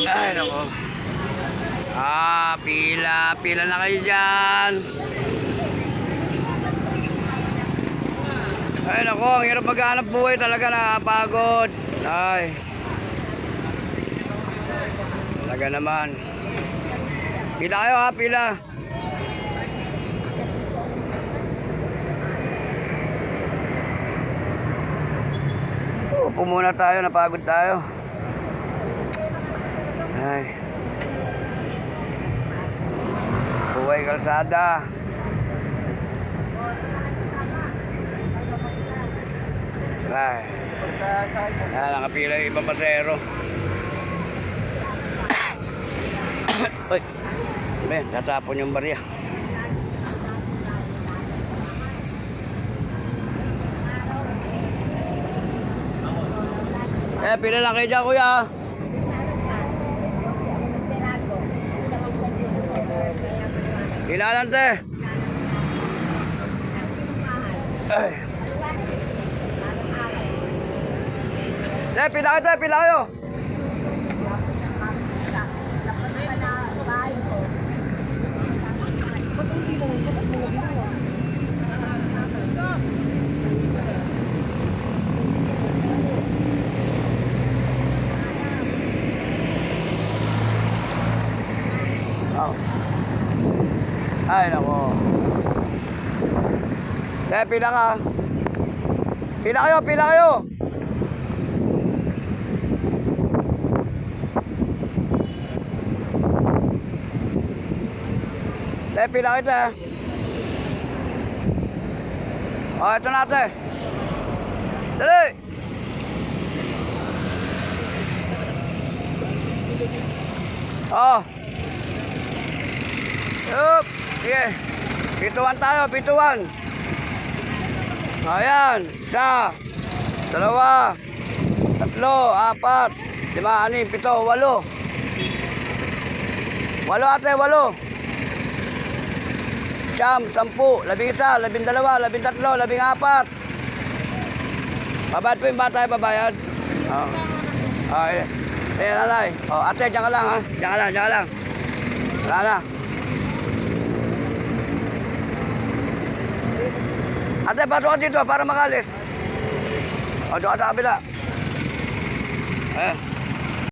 Ay, nako. Pila. Pila na kayo dyan. Ay, nako. Ang hirap maghanap buhay talaga. Nakapagod. Ay. Talaga naman. Pila kayo ha, pila. Upo muna tayo. Napagod tayo. Ay. Buhay kalsada. Ay. Ayan, nakapila yung ibang pasero. Uy. Ben, tatapon yung barya. Pila lang kayo dyan, kuya. Pila lang, te. Ay. Pila kayo, te. Pila kayo. Ay, nako. Pila ka. Pila kayo, pila kayo. Pila kita. Oh, ito natin. Dali. Oh. Yup. Sige. Pituan tayo, pituan. Ayan. 1, 2, 3, 4, 5, 6, 7, 8. 8 ate, 8. 9, 10, 11, 12, 13, 14. Babayad po yung bata, babayad. Oh. Okay. Nanay. Oh, ate, diyan ka lang ha. Diyan ka lang. Wala na. Ate, pato ka dito para makalis. O, doon ka sa kabila.